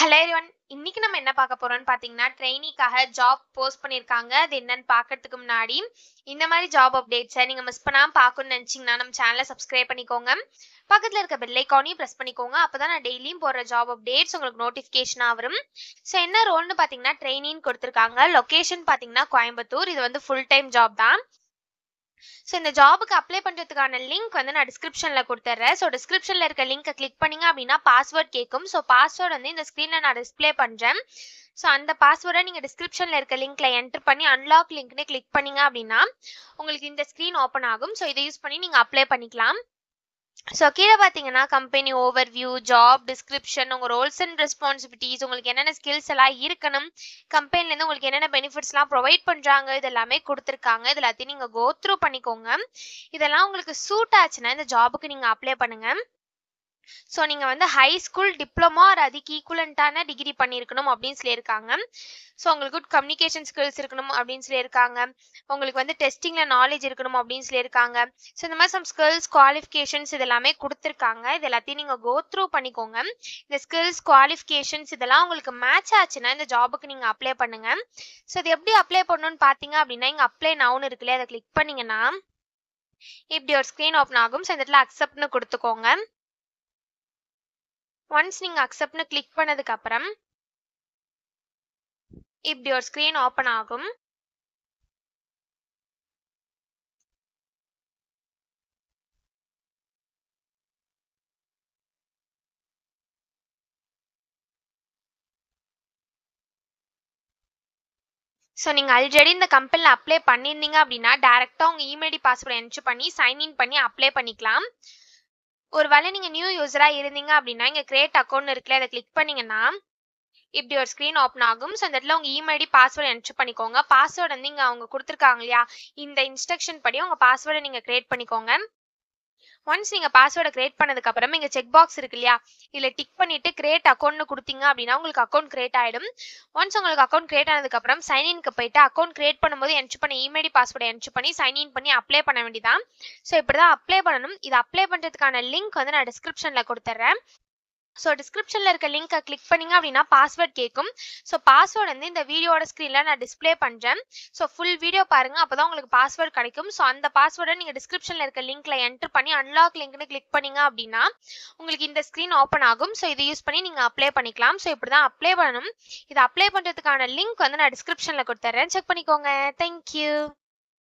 Hello everyone. இன்னைக்கு நம்ம என்ன பார்க்க போறோம்னு பார்த்தீங்கன்னா, ட்ரெயினிக்காக ஜாப் போஸ்ட் பண்ணியிருக்காங்க. அது என்னன்னு பார்க்கறதுக்கு முன்னாடி, இந்த மாதிரி ஜாப் அப்டேட்ஸை நீங்கள் மிஸ் பண்ணாமல் பார்க்கணும்னு நினச்சிங்கன்னா நம்ம சேனலை சப்ஸ்கிரைப் பண்ணிக்கோங்க. பக்கத்தில் இருக்க பெல் ஐக்கானையும் ப்ரெஸ் பண்ணிக்கோங்க. அப்போ தான் நான் டெய்லியும் போடுற ஜாப் அப்டேட்ஸ் உங்களுக்கு நோட்டிஃபிகேஷனாக வரும். ஸோ என்ன ரோல்னு பார்த்தீங்கன்னா, ட்ரெயினின்னு கொடுத்துருக்காங்க. லொக்கேஷன் பார்த்தீங்கன்னா கோயம்புத்தூர். இது வந்து ஃபுல் டைம் ஜாப் தான். ஸோ இந்த ஜாபுக்கு அப்ளை பண்ணுறதுக்கான லிங்க் வந்து நான் டிஸ்கிரிப்ஷனில் கொடுத்துட்றேன். ஸோ டிஸ்கிரிப்ஷனில் இருக்க லிங்கை கிளிக் பண்ணிங்க அப்படின்னா பாஸ்வேர்ட் கேட்கும். ஸோ பாஸ்வேர்டு வந்து இந்த ஸ்க்ரீனில் நான் டிஸ்பிளே பண்ணுறேன். ஸோ அந்த பாஸ்வேர்டை நீங்கள் டிஸ்கிரிப்ஷனில் இருக்க லிங்க்கில் என்டர் பண்ணி அன்லாக் லிங்க்னு கிளிக் பண்ணிங்க அப்படின்னா உங்களுக்கு இந்த ஸ்க்ரீன் ஓப்பன் ஆகும். ஸோ இதை யூஸ் பண்ணி நீங்கள் அப்ளை பண்ணிக்கலாம். ஸோ கீழே பார்த்தீங்கன்னா கம்பெனி ஓவர்வியூ, ஜாப் டிஸ்கிரிப்ஷன், உங்கள் ரோல்ஸ் அண்ட் ரெஸ்பான்சிபிலிட்டிஸ், உங்களுக்கு என்னென்ன ஸ்கில்ஸ் எல்லாம் இருக்கணும், கம்பெனிலேருந்து உங்களுக்கு என்னென்ன பெனிஃபிட்ஸ்லாம் ப்ரொவைட் பண்ணுறாங்க, இது எல்லாமே கொடுத்துருக்காங்க. இது எல்லாத்தையும் நீங்கள் கோ த்ரூ பண்ணிக்கோங்க. இதெல்லாம் உங்களுக்கு சூட் ஆச்சுன்னா இந்த ஜாபுக்கு நீங்கள் அப்ளை பண்ணுங்கள். ஸோ நீங்கள் வந்து ஹை ஸ்கூல் டிப்ளமோ ஆர் அதுக்கு ஈக்குவலண்ட்டான டிகிரி பண்ணியிருக்கணும் அப்படின்னு சொல்லியிருக்காங்க. ஸோ உங்களுக்கு குட் கம்யூனிகேஷன் ஸ்கில்ஸ் இருக்கணும் அப்படின்னு சொல்லியிருக்காங்க. உங்களுக்கு வந்து டெஸ்டிங்கில் நாலேஜ் இருக்கணும் அப்படின்னு சொல்லியிருக்காங்க. ஸோ இந்த மாதிரி சம் ஸ்கில்ஸ், குவாலிஃபிகேஷன்ஸ் இது எல்லாமே கொடுத்துருக்காங்க. இது எல்லாத்தையும் நீங்கள் கோ த்ரூ பண்ணிக்கோங்க. இந்த ஸ்கில்ஸ், குவாலிஃபிகேஷன்ஸ் இதெல்லாம் உங்களுக்கு மேட்ச் ஆச்சுன்னா இந்த ஜாபுக்கு நீங்கள் அப்ளை பண்ணுங்கள். ஸோ இது எப்படி அப்ளை பண்ணணும்னு பார்த்தீங்க அப்படின்னா, இங்கே அப்ளை நவுன்னு இருக்குல்லையே, அதை கிளிக் பண்ணிங்கன்னா இப்படி ஒரு ஸ்க்ரீன் ஓப்பன் ஆகும். ஸோ இந்த இடத்துல அக்செப்ட்னு கொடுத்துக்கோங்க. ஒன்ஸ் நீங்க அக்செப்ட்னு கிளிக் பண்ணதுக்கு அப்புறம் இப்படி ஒரு ஸ்கிரீன் ஓப்பன் ஆகும். ஸோ நீங்கள் ஆல்ரெடி இந்த கம்பெனியில் அப்ளை பண்ணியிருந்தீங்க அப்படின்னா டேரெக்டாக உங்கள் இமெயில் ஐடி பாஸ்வேர்டை என்ட்ரு பண்ணி சைன்இன் பண்ணி அப்ளை பண்ணிக்கலாம். ஒருவேளை நீங்கள் நியூ யூஸராக இருந்தீங்க அப்படின்னா இங்கே கிரியேட் அக்கௌண்ட் இருக்குல்ல, அதை கிளிக் பண்ணிங்கன்னா இப்படி ஒரு ஸ்க்ரீன் ஓப்பன் ஆகும். ஸோ இந்த இடத்துல உங்கள் இமெயில் ஐடி பாஸ்வேர்டு என்ட்ரு பண்ணிக்கோங்க. பாஸ்வேர்டு வந்து இங்கே அவங்க கொடுத்துருக்காங்க இல்லையா, இந்த இன்ஸ்ட்ரக்ஷன் படி உங்கள் பாஸ்வேர்டை நீங்கள் கிரியேட் பண்ணிக்கோங்க. ஒன்ஸ் நீங்கள் பாஸ்வேர்டை கிரியேட் பண்ணதுக்கப்புறம் இங்கே செக் பாக்ஸ் இருக்கு இல்லையா, இதில் டிக் பண்ணிவிட்டு கிரியேட் அக்கௌண்ட்னு கொடுத்தீங்க அப்படின்னா உங்களுக்கு அக்கௌண்ட் கிரியேட் ஆகிடும். ஒன்ஸ் உங்களுக்கு அக்கௌண்ட் கிரியேட் ஆனதுக்கப்புறம் சைன்இன்க்கு போயிட்டு அக்கௌண்ட் கிரியேட் பண்ணும்போது என்ட்ரு பண்ணி இமெயில் ஐடி பாஸ்வேர்டை என்ட்ரு பண்ணி சைன்இன் பண்ணி அப்ளை பண்ண வேண்டியதான். ஸோ இப்படி தான் அப்ளை பண்ணணும். இது அப்ளை பண்ணுறதுக்கான லிங்க் வந்து நான் டிஸ்கிரிப்ஷனில் கொடுத்துட்றேன். ஸோ டிஸ்கிரிப்ஷனில் இருக்க லிங்கை கிளிக் பண்ணிங்க அப்படின்னா பாஸ்வேர்ட் கேட்கும். ஸோ பாஸ்வேர்டு வந்து இந்த வீடியோட ஸ்க்ரீனில் நான் டிஸ்பிளே பண்ணுறேன். ஸோ ஃபுல் வீடியோ பாருங்கள், அப்போ தான் உங்களுக்கு பாஸ்வேர்டு கிடைக்கும். ஸோ அந்த பாஸ்வேர்டை நீங்கள் டிஸ்கிரிப்ஷனில் இருக்க லிங்க்கில் என்டர் பண்ணி அன்லாக் லிங்க்னு கிளிக் பண்ணிங்க அப்படின்னா உங்களுக்கு இந்த ஸ்க்ரீன் ஓப்பன் ஆகும். ஸோ இதை யூஸ் பண்ணி நீங்கள் அப்ளை பண்ணிக்கலாம். ஸோ இப்படி தான் அப்ளை பண்ணணும். இதை அப்ளை பண்ணுறதுக்கான லிங்க் வந்து நான் டிஸ்கிரிப்ஷனில் கொடுத்துட்றேன். செக் பண்ணிக்கோங்க. தேங்க்யூ.